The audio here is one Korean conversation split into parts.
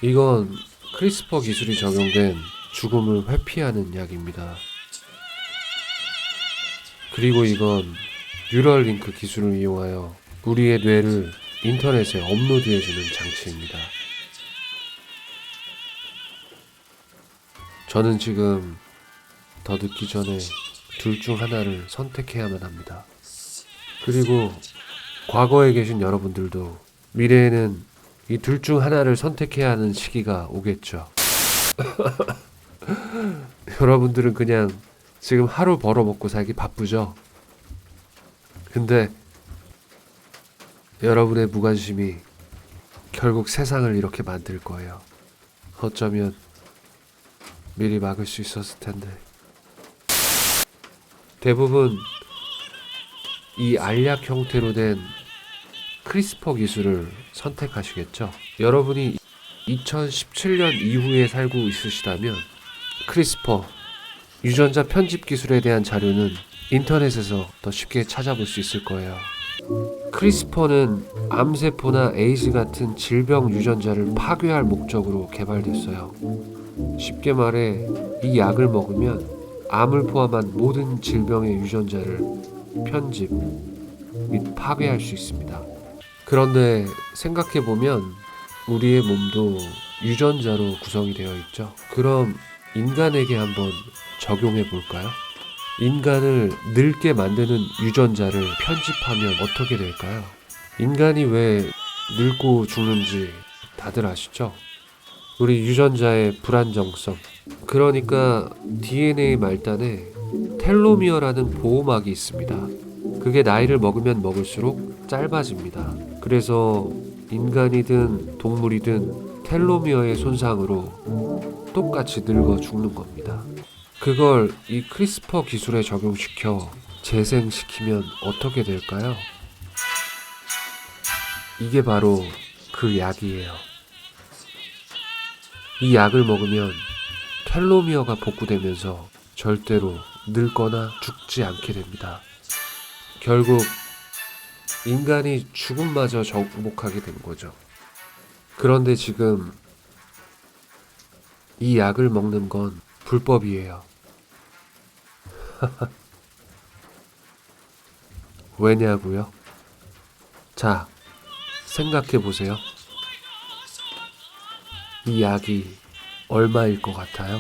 이건 크리스퍼 기술이 적용된 죽음을 회피하는 약입니다. 그리고 이건 뉴럴링크 기술을 이용하여 우리의 뇌를 인터넷에 업로드해주는 장치입니다. 저는 지금 더 늦기 전에 둘 중 하나를 선택해야만 합니다. 그리고 과거에 계신 여러분들도 미래에는 이 둘 중 하나를 선택해야 하는 시기가 오겠죠. 여러분들은 그냥 지금 하루 벌어먹고 살기 바쁘죠? 근데 여러분의 무관심이 결국 세상을 이렇게 만들 거예요. 어쩌면 미리 막을 수 있었을 텐데. 대부분 이 알약 형태로 된 크리스퍼 기술을 선택하시겠죠? 여러분이 2017년 이후에 살고 있으시다면 크리스퍼 유전자 편집 기술에 대한 자료는 인터넷에서 더 쉽게 찾아볼 수 있을 거예요. 크리스퍼는 암세포나 에이즈 같은 질병 유전자를 파괴할 목적으로 개발됐어요. 쉽게 말해 이 약을 먹으면 암을 포함한 모든 질병의 유전자를 편집 및 파괴할 수 있습니다. 그런데 생각해보면 우리의 몸도 유전자로 구성이 되어 있죠. 그럼 인간에게 한번 적용해 볼까요? 인간을 늙게 만드는 유전자를 편집하면 어떻게 될까요? 인간이 왜 늙고 죽는지 다들 아시죠? 우리 유전자의 불안정성. 그러니까 DNA 말단에 텔로미어라는 보호막이 있습니다. 그게 나이를 먹으면 먹을수록 짧아집니다. 그래서 인간이든 동물이든 텔로미어의 손상으로 똑같이 늙어 죽는 겁니다. 그걸 이 크리스퍼 기술에 적용시켜 재생시키면 어떻게 될까요? 이게 바로 그 약이에요. 이 약을 먹으면 텔로미어가 복구되면서 절대로 늙거나 죽지 않게 됩니다. 결국 인간이 죽음마저 정복하게 된 거죠. 그런데 지금 이 약을 먹는 건 불법이에요. 왜냐고요? 자, 생각해 보세요. 이 약이 얼마일 것 같아요?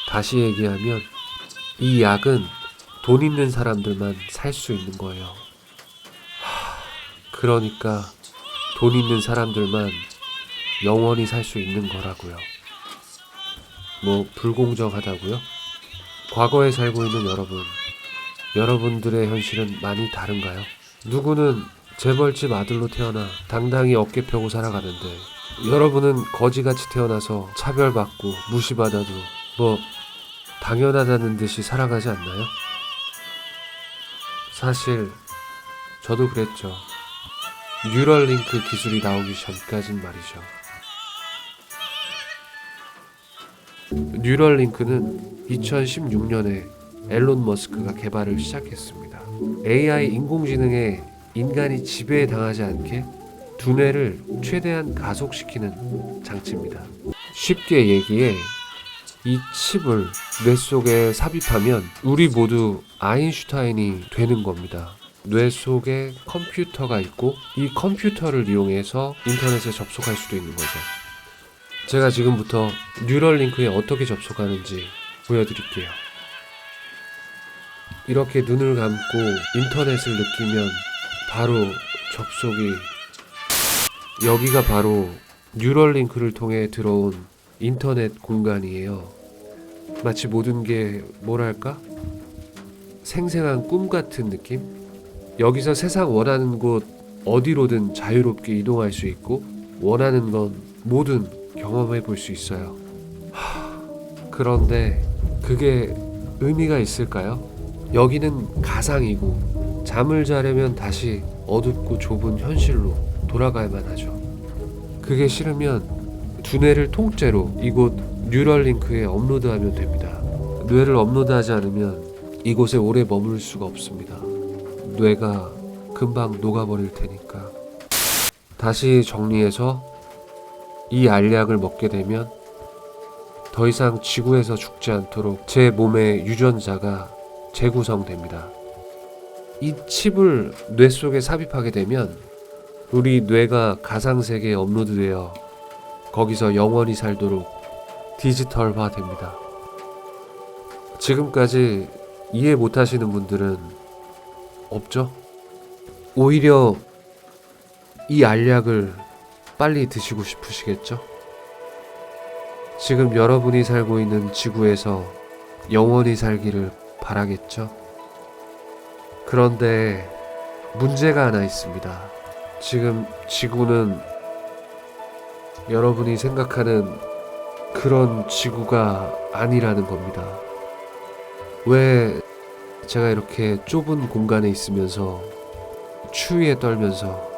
다시 얘기하면 이 약은 돈 있는 사람들만 살 수 있는 거예요. 그러니까 돈 있는 사람들만 영원히 살 수 있는 거라고요. 뭐 불공정하다고요? 과거에 살고 있는 여러분들의 현실은 많이 다른가요? 누구는 재벌집 아들로 태어나 당당히 어깨 펴고 살아가는데 여러분은 거지같이 태어나서 차별받고 무시받아도 뭐 당연하다는 듯이 살아가지 않나요? 사실 저도 그랬죠. 뉴럴링크 기술이 나오기 전까진 말이죠. 뉴럴링크는 2016년에 앨런 머스크가 개발을 시작했습니다. AI 인공지능에 인간이 지배당하지 않게 두뇌를 최대한 가속시키는 장치입니다. 쉽게 얘기해 이 칩을 뇌 속에 삽입하면 우리 모두 아인슈타인이 되는 겁니다. 뇌 속에 컴퓨터가 있고 이 컴퓨터를 이용해서 인터넷에 접속할 수도 있는 거죠. 제가 지금부터 뉴럴링크에 어떻게 접속하는지 보여드릴게요. 이렇게 눈을 감고 인터넷을 느끼면 바로 접속이, 여기가 바로 뉴럴링크를 통해 들어온 인터넷 공간이에요. 마치 모든 게 뭐랄까? 생생한 꿈 같은 느낌? 여기서 세상 원하는 곳 어디로든 자유롭게 이동할 수 있고 원하는 건 뭐든 경험해 볼 수 있어요. 그런데 그게 의미가 있을까요? 여기는 가상이고 잠을 자려면 다시 어둡고 좁은 현실로 돌아가야만 하죠. 그게 싫으면 두뇌를 통째로 이곳 뉴럴링크에 업로드하면 됩니다. 뇌를 업로드하지 않으면 이곳에 오래 머물 수가 없습니다. 뇌가 금방 녹아버릴 테니까. 다시 정리해서 이 알약을 먹게 되면 더 이상 지구에서 죽지 않도록 제 몸의 유전자가 재구성됩니다. 이 칩을 뇌 속에 삽입하게 되면 우리 뇌가 가상세계에 업로드되어 거기서 영원히 살도록 디지털화 됩니다. 지금까지 이해 못하시는 분들은 없죠? 오히려 이 알약을 빨리 드시고 싶으시겠죠? 지금 여러분이 살고 있는 지구에서 영원히 살기를 바라겠죠? 그런데 문제가 하나 있습니다. 지금 지구는 여러분이 생각하는 그런 지구가 아니라는 겁니다. 왜 제가 이렇게 좁은 공간에 있으면서 추위에 떨면서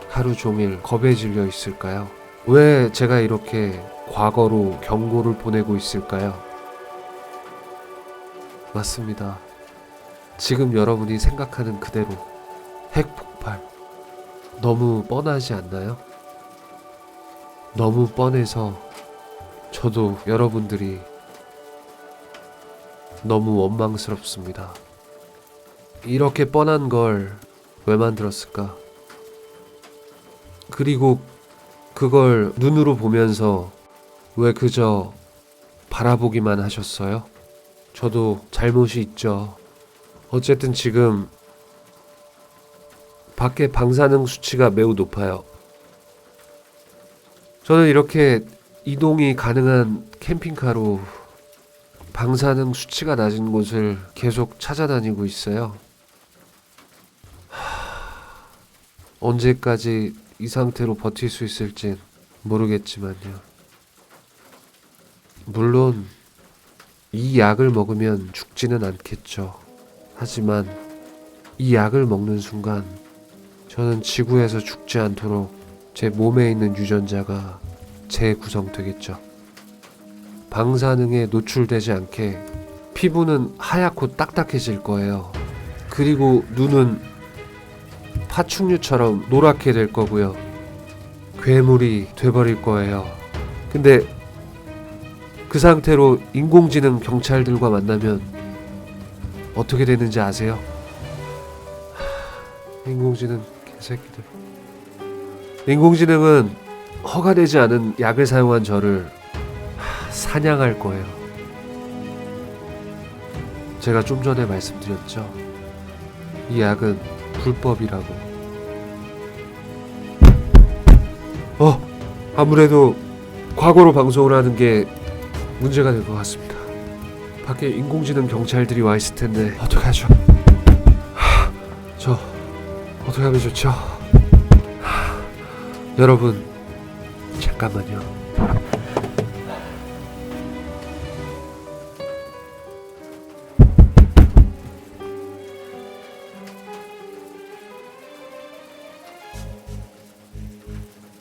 하루 종일 겁에 질려 있을까요? 왜 제가 이렇게 과거로 경고를 보내고 있을까요? 맞습니다. 지금 여러분이 생각하는 그대로 핵폭발 너무 뻔하지 않나요? 너무 뻔해서 저도 여러분들이 너무 원망스럽습니다. 이렇게 뻔한 걸 왜 만들었을까? 그리고 그걸 눈으로 보면서 왜 그저 바라보기만 하셨어요? 저도 잘못이 있죠. 어쨌든 지금 밖에 방사능 수치가 매우 높아요. 저는 이렇게 이동이 가능한 캠핑카로 방사능 수치가 낮은 곳을 계속 찾아다니고 있어요. 언제까지 이 상태로 버틸 수 있을진 모르겠지만요. 물론 이 약을 먹으면 죽지는 않겠죠. 하지만 이 약을 먹는 순간 저는 지구에서 죽지 않도록 제 몸에 있는 유전자가 재구성되겠죠. 방사능에 노출되지 않게 피부는 하얗고 딱딱해질 거예요. 그리고 눈은 파충류처럼 노랗게 될 거고요. 괴물이 돼버릴 거예요. 근데 그 상태로 인공지능 경찰들과 만나면 어떻게 되는지 아세요? 인공지능 개새끼들. 인공지능은 허가되지 않은 약을 사용한 저를 사냥할 거예요. 제가 좀 전에 말씀드렸죠. 이 약은 불법이라고. 아무래도 과거로 방송을 하는 게 문제가 될 것 같습니다. 밖에 인공지능 경찰들이 와 있을 텐데 어떡하죠? 저 어떻게 하면 좋죠? 여러분 잠깐만요.